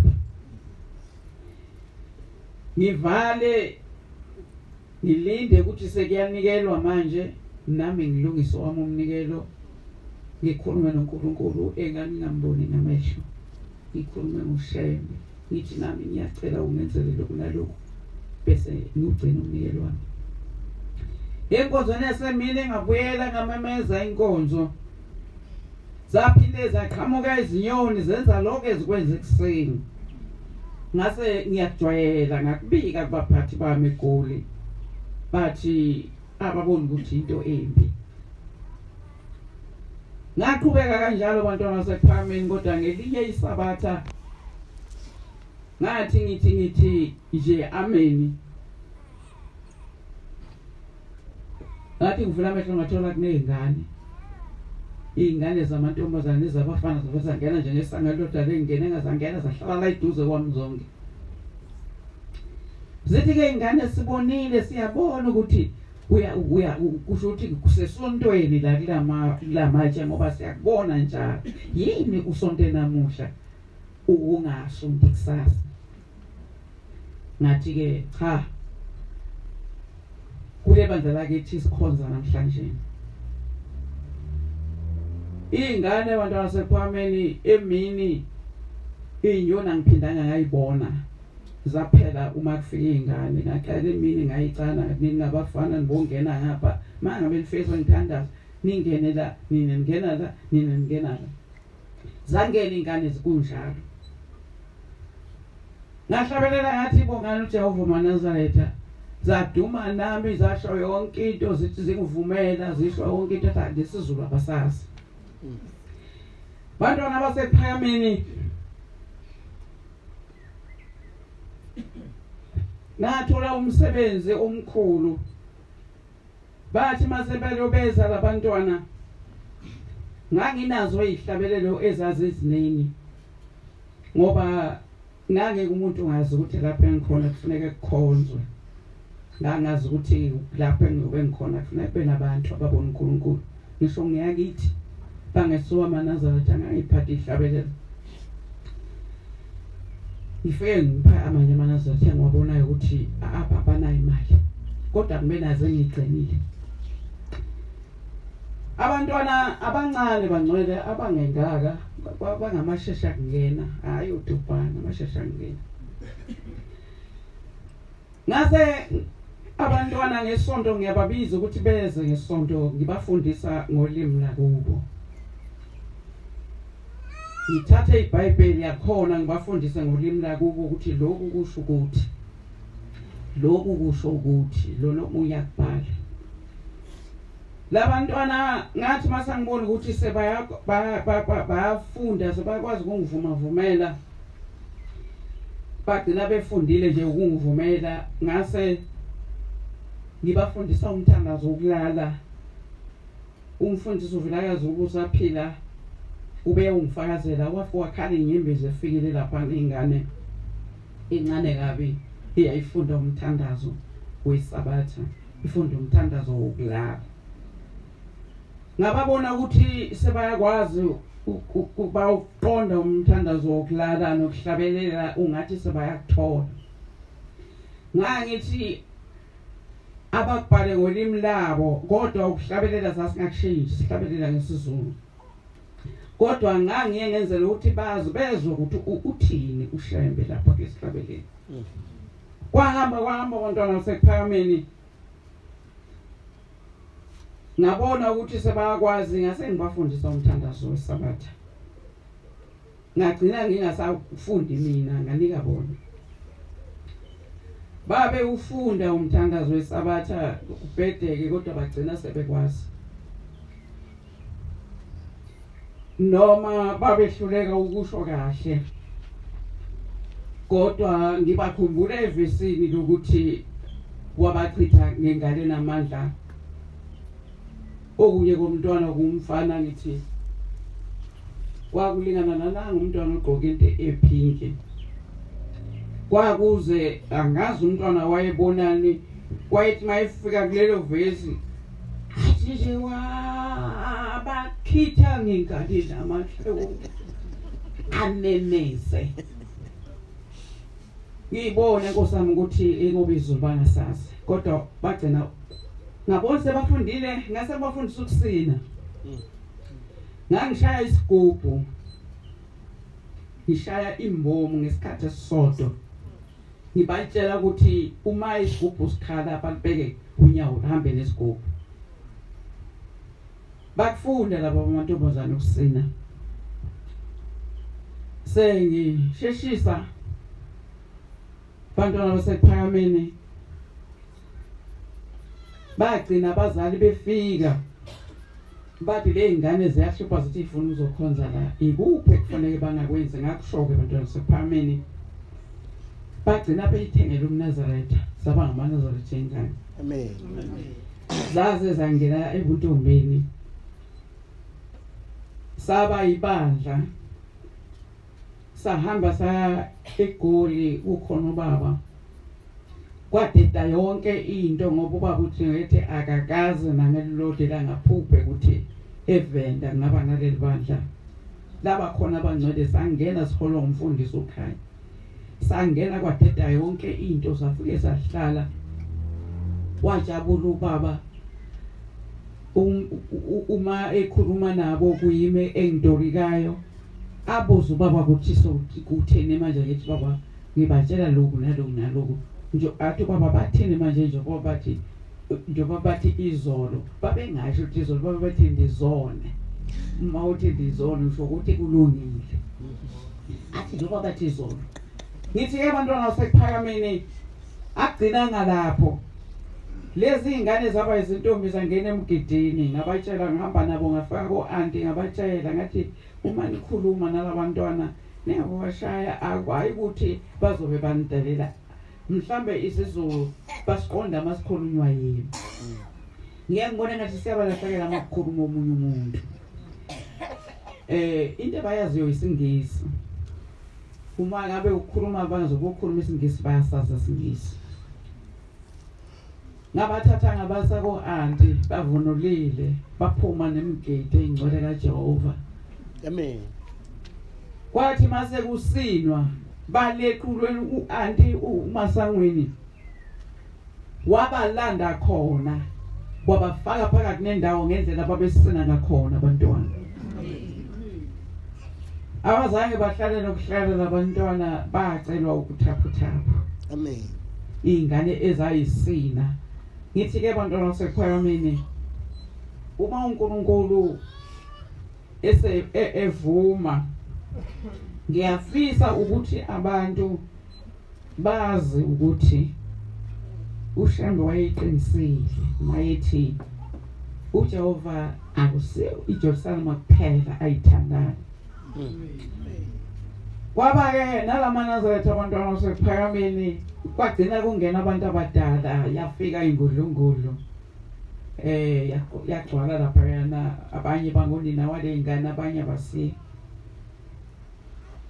Ngivale ngilinde ukuthi sekuyanikelwa manje nami ngilungise wami umnikelo ngikhulume noNkulunkulu engani ngamboni namehlo ngikhulume ngoshembe ngithi nami ngiyacela ungenzele lokhu nalokhu bese ngigcina umnikelo wami. Enkonzweni yasemini ngabuyela ngamemeza inkonzo zaphinde zaqhamuka izinyoni zenza lokho ezikwenza ekuseni. Ngase ngiyajwayela ngakubika kubaphathi bami eGoli bathi ababona ukuthi into embi. Ngaqhubeka kanjalo bantwana basePhakameni kodwa ngelinye isabatha ngathi nje ameni. Ngathi ngivula amehlo ngathola kunezingane. Izingane zamantombazane nezabafana zabasangena nje ngesanga loda lengene engazangena zahlala la iduze kwami zonke. Zithi ke ingane sibonile siyabona ukuthi kusho ukuthi kusesontweni la matshe ngoba siyakubona njalo. Yini usonte namuhla ungasonti kusasa? Ngathi ke cha. Kule bandla lakithi sikhonza namhlanje. Ingane abantwana basePhakameni emini inyoni angiphindanga ngayibona. Zaphela uma kufika izingane ngaqala emini ngayicana ningabafana nibongena ngapha mangabe nifesa ngithandaza ningene la nina ngena la nina ngena la. Zangena ingane zikunjalo. Ngahlabelela ngathi bongani uJehova uManazaretha. Zaduma nami zasho yonke into zithi zingivumela zisho yonke into athi lesizulu abasazi. Bantwana basePhakameni nathola umsebenzi omkhulu. Bathi mase belobeza labantwana nganginazo izihlabelelo ezazi eziningi ngoba ngangeke umuntu ungazi ukuthi lapha engikhona kufuneka kukhonzwe. Ngangazi ukuthi lapha engiyobe ngikhona kufuneka nabantu ababona uNkulunkulu. Ngisho ngiyakithi bangesuka aManazaretha ngayiphatha izihlabelelo. Ngifike ngipha amanye aManazaretha ngiwabonayo ukuthi abanayo imali kodwa kumbe naze ngigcinile. Abantwana abancane bangcwele abangengaka bangamashesha kungena hayi uDubhana amashesha kungena. Ngase abantwana ngesonto ngiyababiza ukuthi beze ngesonto ngibafundisa ngolimi lakubo. Ngithathe iBhayibheli yakhona ngibafundise ngolimi lakubo ukuthi lokhu kusho ukuthi lokhu kusho ukuthi lo uyakubhala. Labantwana ngathi masangibona ukuthi bayafunda sebakwazi ukungivumela bagcina befundile nje ukungivumela ngase ngibafundisa umthandazo wokulala. Umfundisi uvilakazi ukusaphila ube ungifakazela wakhala inyembezi efikile lapha ingane incane kabi iyayifunda umthandazo wesabatha ifunda umthandazo wokulala. Ngababona ukuthi sebayakwazi ukuqonda umthandazo wokulala nokuhlabelela ungathi sebayakuthola. Ngangithi abakubhale ngolimi labo kodwa ukuhlabelela sasingakushintsha sihlabelela ngesizulu. Kodwa ngangiye ngenzela ukuthi bazi bezwe ukuthi uthini ushembe lapha kwesihlabelelo. Kwahamba abantwana basePhakameni. Ngabona ukuthi sebayakwazi ngase ngibafundisa umthandazo wesabatha. Ngagcina ngingasafundi mina nganika bona. Babe ufunda umthandazo wesabatha ubhedeke kodwa bagcina sebekwazi. Noma babehluleka ukusho kahle. Kodwa ngibakhumbula evesini lokuthi wabachitha ngengane namandla. Okunye komntwana kumfana ngithi kwakulingana nalanga umntwana ogqoke into epink. Kwakuze angazi umntwana wayebonani wayethi mayifika kulelo vesi athi nje wabakhitha ngengane namahloko amemeze ngibone nkosami ukuthi ngoba izulu bangasazi kodwa bagcina ngabona sebafundile ngase bafundisa ukusina ngangishaya isigubhu ngishaya imbomo ngesikhathi esisodwa ngibatshela ukuthi uma isigubhu sikhala balibeke unyawo uhambe nesigubhu bakufunda laba amantombazana ukusina sengisheshisa bantwana basePhakameni bagcina abazali befika bathi le ngane ziyahlupha zithi ifuna uzokhonza la ikuphi ekufanele bangakwenzi ngakushoke bantwana basePhakameni bagcina beyithengela umNazaretha saba ngamaNazaretha engane Amen. zaze zangena ebuntombeni saba ibandla sahamba sa eGoli ukhona ubaba kwadeda yonke into ngoba ubaba uthi ngithi akakaze nangelilode la ngaphuphe ukuthi evenda ngaba naleli bandla laba khona abangcwele sangena siholwa umfundisi ukhaya sangena kwadeda yonke into safike sahlala wajabula ubaba uma ekhuluma nabo kuyime engidorikayo abuza ubaba ukuthi kutheni manje ngithi baba ngibatshela lokhu nalokhu nje athi baba bathini manje njengoba bathi njengoba bathi izolo babengasho ukuthi izolo baba bathi ndizone uma uthi ndizone usho ukuthi kulungile athi njengoba bathi izolo ngithi ke abantwana basePhakameni agcina ngalapho lezi ingane zaba izintombi zangena emgidini ngabatshela ngihamba nabo ngafaka ko-anti ngabatshela ngathi uma nikhuluma nalabantwana ningabashaya akwayi ukuthi bazobe banidelela mhlambe isizulu basiqonda masikhulunywa yini ngeke ngibone ngathi siyabalahlekela amakhuluma omunye umuntu into abayaziyo isingisi uma ngabe ukukhuluma bangazokukhuluma isingisi bayasaza isingisi ngabathatha ngabasa ko-anti bavunulile baphuma nemigede engcwele kaJehova Amen. kwathi mase kusinwa balequlweni u-anti uMasangweni wabalanda khona wabafaka phakathi nendawo ngendlela babesina ngakhona abantwana abazange bahlale nokuhlala labantwana bacelwa ukuthaphutaphu Amen. ingane ezayisina ngithi ke bantwana basePhakameni uma uNkulunkulu evuma ngiyafisa ukuthi abantu bazi ukuthi uShembe wayeqinisile mayethi uJehova akusiyo iJerusalem kuphela ayithandayo kwaba ke nalamanazareth abantwana basePhakameni kwagcina kungena abantu abadala yafika ingudlungudlu yagcwala lapha yana abanye bangonina wale ingane abanye basi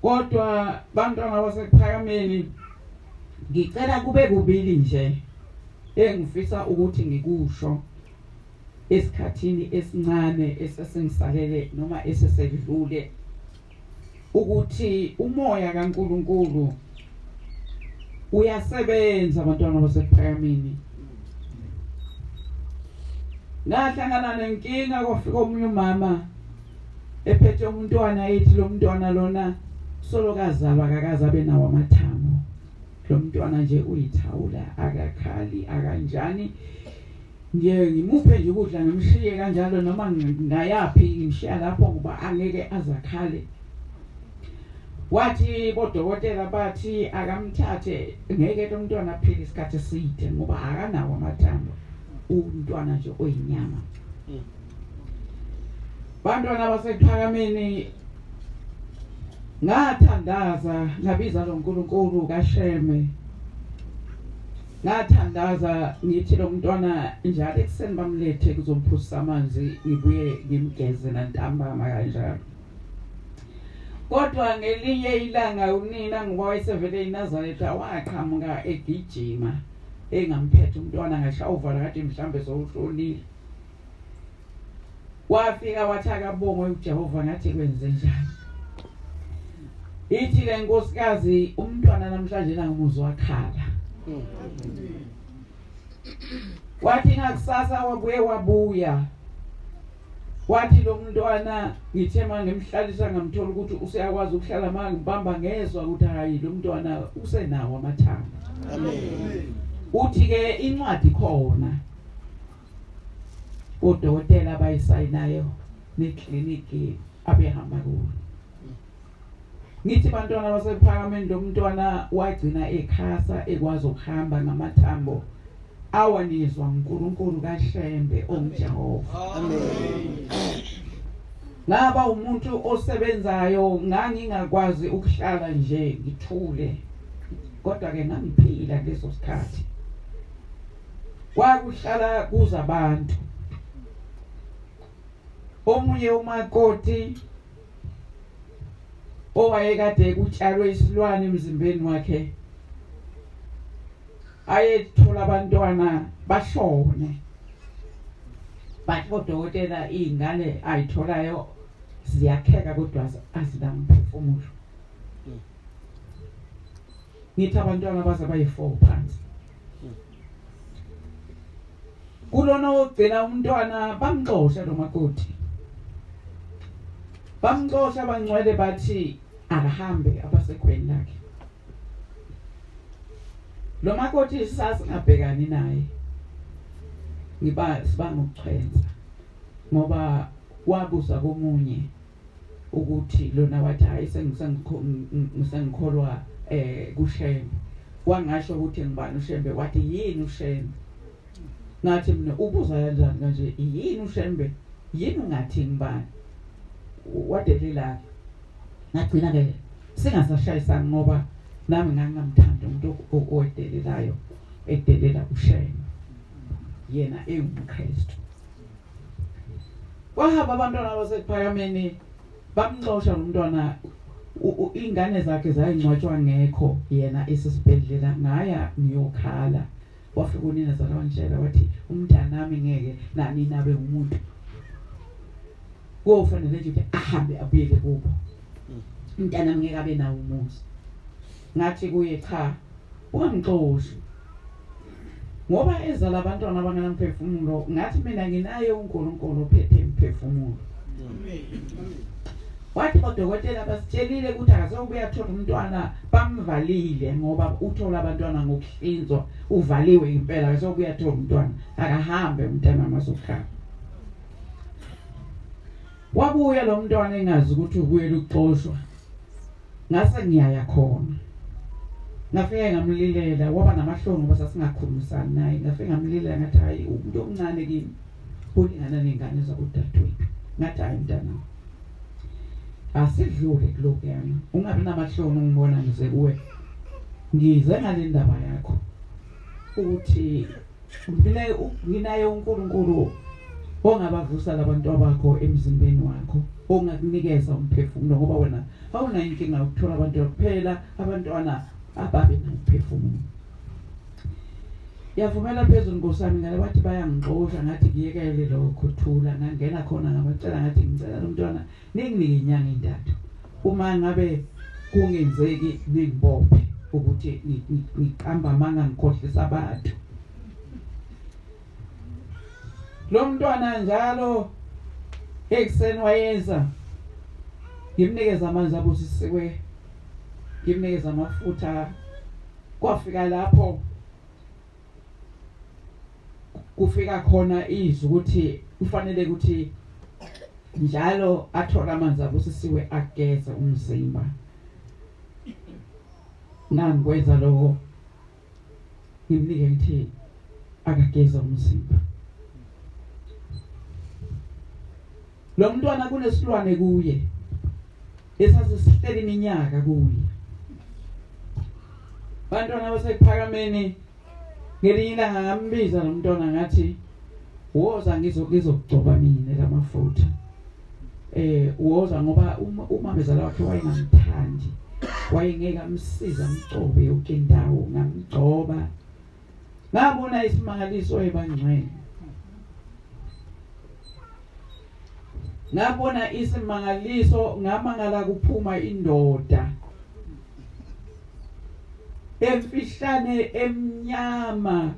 kodwa bantwana basePhakameni ngicela kube kubili nje engifisa ukuthi ngikusho esikhathini esincane esesengisalele noma esesedlule ukuthi umoya kaNkuluNkulu uyasebenza abantwana basePhakameni ngahlangana nenkinga kwafika omunye umama ephethe umntwana ethi lo mntwana lona solokazalwa akakaze abe nawo amathambo lo mntwana nje uyithawula akakhali akanjani nje ngimuphe nje ukudla ngimshiye kanjalo noma ngayaphi ngimshiya lapho kuba angeke azakhale wathi bodokotela bathi akamthathe ngeke lo mntwana aphile isikhathi eside ngoba akanawo amathambo umntwana nje oyinyama bantwana basePhakameni ngathandaza ngabiza lo nkulunkulu kaSheme ngathandaza ngithi lo mntwana njalo ekuseni bamlethe kuzomphusa amanzi ngibuye ngimgeze nantambama kanjalo kodwa ngelinye ilanga unina ngowayesevele eNazaretha waqhamuka egijima engamphethe umntwana ngashawuvala kade mhlambe sowuhlolile wafika wathi akabongwe uJehova ngathi kwenze njani. Ithi le nkosikazi umntwana namhlanje nangimuzo wakhala. Wathi ngakusasa wabuya. Wathi lo mntwana ngithe mangemhlalisa ngamthola ukuthi useyakwazi ukuhlala mangibamba ngezwe ukuthi hayi lo mntwana usenawo amathambo. Amen. Uthi ke incwadi khona. Odokotela abayisayinayo nekliniki abehamba kuyo. Ngithi bantwana basephakameni lo mntwana wagcina ekhasa ekwazi ukuhamba ngamathambo awanizwa uNkulunkulu kaShembe onguJehova. Amen. Ngaba umuntu osebenzayo ngangingakwazi ukuhlala nje ngithule. Kodwa ke ngangiphila leso sikhathi. Kwakuhlala kuza abantu. Omunye umakoti owayekade kutshalwe isilwane emzimbeni wakhe ayethola abantwana bashone. Bathi odokotela izingane ayitholayo ziyakheka kodwa azinamphefumulo. Ngithi abantwana baze bayi4 phansi. Kulona ogcina umntwana bamxosha lo makoti. Bamxosha bangcwele bathi akahambe abasekhweni lakhe. Lo makoti sasingabhekani naye. Sibanga ukuchwenza ngoba wabuza komunye ukuthi lona wathi hayi sengikholwa kuShembe. Wangasho ukuthi ngibani uShembe, wathi yini uShembe. Ngathi mina ubuza kanjani kanje yini uShembe, yini ngathi ngibani. Wadelela ngagcina ke singasashayisana ngoba nami ngangamthanda umuntu odelelayo edelela uShembe yena engumKristu. Wahamba abantwana basephakameni bamxosha umntwana. Ingane zakhe zayingcwatshwa ngekho yena esesibhedlela ngaya ngiyokhala. Wafika unina zakawantshela wathi umntana nami ngeke nani nabe umuntu. Kufanele nje ukuthi ahambe abuyele kubo. Umntana ngeke abe nawo umuzi. Ngathi kuye cha ungangixoshi. Ngoba ezala abantwana abangenamphefumulo ngathi mina nginaye uNkulunkulu ophethe imphefumulo. Wathi odokotela basitshelile ukuthi akazobuya thola umntwana bamvalile ngoba uthola abantwana ngokuhlinzwa uvaliwe impela akazobuya thola umntwana akahambe umntana masokhala. Wabuya lo mntwana engazi ukuthi ubuyela ukuxoshwa. Ngase ngiyaya khona. Ngafike ngamlilela waba namahloni ngoba sasingakhulumisani naye. Ngafike ngamlilela ngathi hayi umuntu omncane kimi ulingana nengane zakudadewethu. Ngathi hayi mntana asidlule kuloko yana. Ungabi namahloni ungibona ngize kuwe. Ngize ngale ndaba yakho ukuthi nginaye uNkulunkulu ongabavusa labantu abakho emzimbeni wakho, ongakunikeza umphefumulo ngoba wena awuna inkinga ukuthola abantu kuphela abantwana ababe nomphefumulo. Yavumela phezulu Nkosami ngale bathi bayangixosha ngathi ngiyekele lokho thula ngangena khona ngabacela ngathi ngicela lo mntwana ninginike inyanga intathu. Uma ngabe kungenzeki ningibophe ukuthi ngiqamba manga ngikhohlisa abantu. Lo mntwana njalo ekseni wayenza ngimnikeza amanzi abusisiwe, ngimnikeza amafutha. Kwafika lapho kufika khona izwi ukuthi kufanele ukuthi njalo athola amanzi abusisiwe ageze umzimba. Nangikwenza lokho ngimnike ngithi akageza umzimba. Lo mntwana kunesilwane kuye esasisihleli iminyaka kuye. Bantwana basephakameni ngelinye ilanga ngambiza lo mntwana ngathi woza ngizokugcoba mina lamafutha. Woza ngoba uma bezala wakhe wayengamthandi, wayengeke amsiza amgcobe yonke indawo, ngamgcoba. Ngabona isimangaliso ebangcwele. ngabona isimangaliso ngamangala kuphuma indoda emfihlane emnyama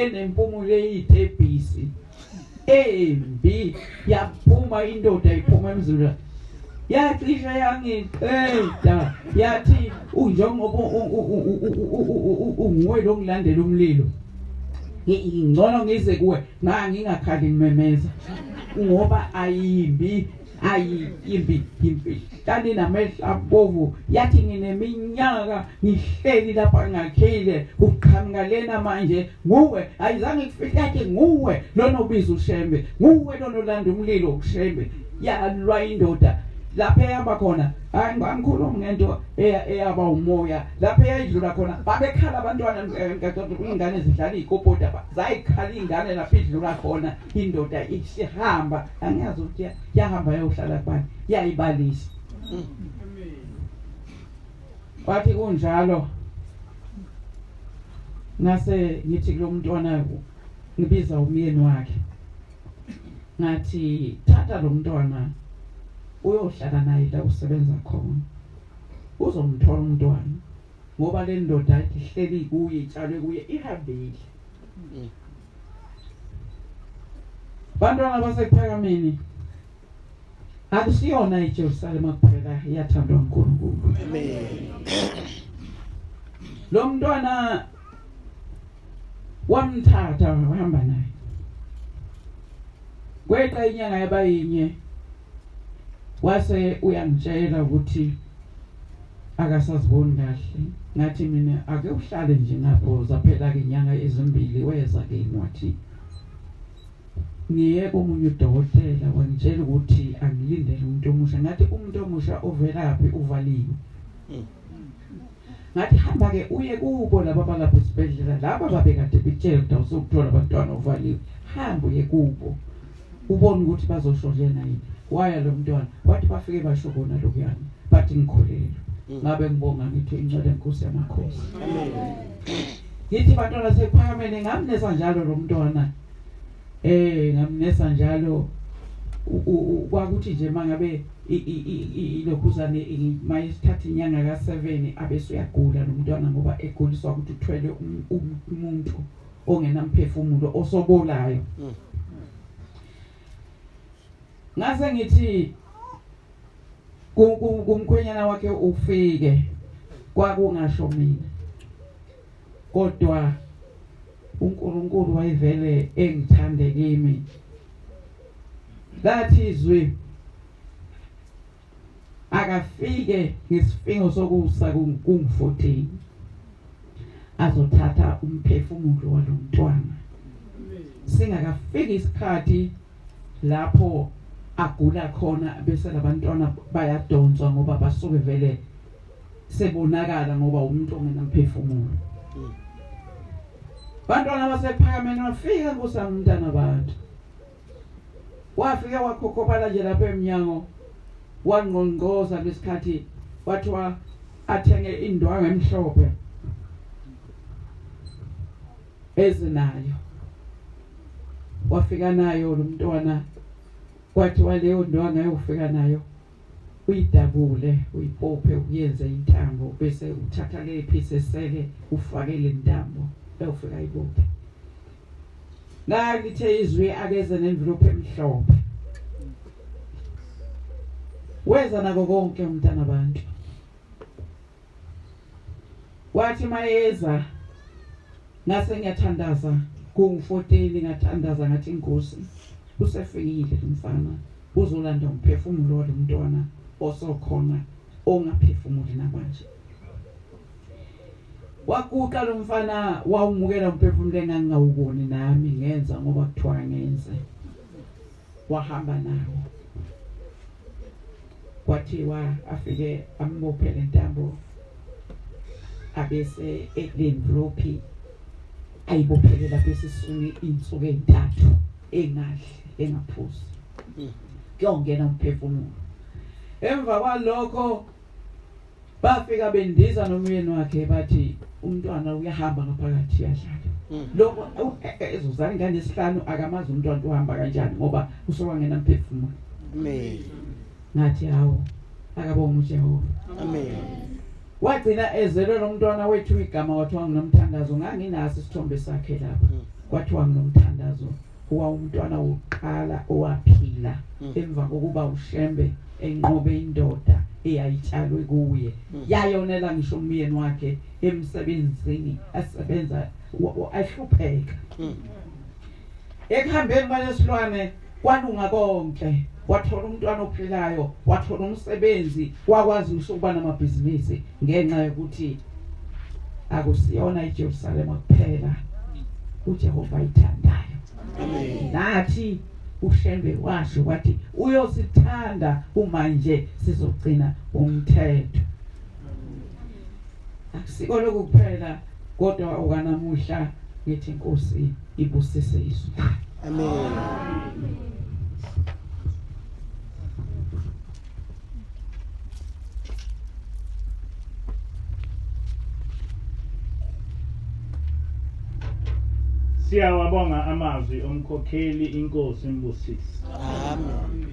enempumulo eyithebhisi embi yaphuma indoda iphuma emzula yacisha yangiqeda yathi unjengoba unguwe lo ngilandela umlilo ngingcono ngize kuwe ngingakhali ngimemeza ngoba ayimbi imfihlane namehla abovu yathi ngineminyaka ngihleli lapha ngakhile uqhamuka lena manje nguwe ayizange ngifihlathe nguwe lona ubiza ushembe nguwe lona olanda umlilo ushembe yalwa indoda lapha eyamba khona angikhuluma ngento eyaba umoya lapha eyidlula khona babekhala abantwana ingane zidlala ikopota zayikhala ingane lapha idlula khona indoda isihamba angiyazi ukuthi yahamba yohlala kubani yayibalisa wathi kunjalo ngase ngithi lo mntwana ngibiza umyeni wakhe ngathi thatha lo mntwana uyohlala naye la usebenza khona uzomthola umntwana ngoba le ndoda ihleli kuye itshalwe kuye ihambile bantwana basePhakameni akusiyona iJerusalema kuphela iyathandwa uNkulunkulu amen lo mntwana wamthatha wahamba naye kweqa inyanga yabayinye wase uyangitshela ukuthi akasaziboni kahle ngathi mina ake uhlale nje ngapho zaphela ke inyanga ezimbili weza ke incwadi ngiye komunye udokotela wangitshela ukuthi angilindele umuntu omusha ngathi umuntu omusha ovelaphi uvaliwe ngathi hamba ke uye kubo laba balapha esibhedlela laba babekade bitshela ukuthi awusukuthola abantwana ovaliwe hamba uye kubo ubone ukuthi bazoshojena yini waya lo mntwana wathi bafike basho kona lokuyana bathi ngikholelwe ngabe ngibonga ngithi incwadi enkosi yamakhosi amen yithi bantwana sePhakameni ngamnesa njalo lo mntwana ngamnesa njalo kwakuthi nje mangabe ilokhuzane mayisithatha inyanga ka7 abese uyagula lo mntwana ngoba eguliswa ukuthi uthwele umuntu ongenamphefumulo osobolayo ngase ngithi kumkhwenyana wakhe ufike kwakungasho mina kodwa uNkulunkulu wayevele engithande kimi lathi izwi akafike ngesifingo sokusa kungu14 azothatha umphefumulo walomntwana singakafiki isikhathi lapho agula khona bese labantwana bayadonswa ngoba basuke vele sebonakala ngoba umuntu ongenamphefumulo bantwana basePhakameni wafika kusamntana abantu wafika wakhokophala nje lapha eminyango wangqongqoza lesikhathi wathiwa athenge indwangu emhlophe ezinayo wafika nayo lo mntwana kwathi waleyo ndwangu ayofika nayo uyidabule uyipophe uyenze intambo bese uthatha le piece esele ufake le ntambo bayofika ibophe la lithe izwi akeze nenvelope emhlophe weza nako konke umntana abantu wathi mayeza ngase ngiyathandaza kungu14 ngathandaza ngathi inkosi usefikile umfana uzolanda umphefumulo womntwana osokhona ongaphefumuli namanje wakuqa lo mfana wawumukela umphefumulo engangawuboni nami ngenza ngoba kuthiwa ngenze wahamba nawo kwathiwa afike ambophele intambo abese envelope ayibophele lapha esiswini insuku ezintathu engahle engaphuzi kuyongena umphefumulo emva kwalokho bafika bendiza nomyeni wakhe bathi umntwana uyahamba ngaphakathi yadlala lokho ezozana ingane esihlanu akamazi umntwana uhamba kanjani ngoba usowangena umphefumulo Amen. ngathi hawo akabonga uJehova. Amen. Wagcina ezelwe nomntwana wethu igama wathiwa nginomthandazo. Nganginaso isithombe sakhe lapha. Kwathiwa nginomthandazo. Kuwa umntwana wokuqala owaphila emva kokuba uShembe enqobe indoda eyayitshalwe kuye. Yayonela ngisho umyeni wakhe emsebenzini asebenza ahlupheka. Ekuhambeni kwalesilwane kwalunga konke. Wathola umntwana ophilayo, wathola umsebenzi, wakwazi ukuba namabhizinisi ngenxa yokuthi akusiyona iJerusalem kuphela uJehova ayithandayo. Amen. Nathi uShembe washo wathi uyosithanda manje sizogcina umthetho. Akusiko lokuphela kodwa okanamuhla ngithi inkosi ibusise izwi. Amen. Siyawabonga amazwi omkhokheli inkosi Mbusisi. Amen.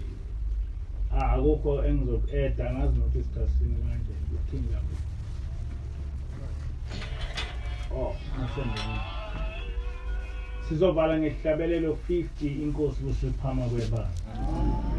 Akukho engizokueda ngazi nokuthi isikhathini manje uthini lapho. Nasembeni. Sizovala ngehlabelelo 50 inkosi busiphama kwebandla.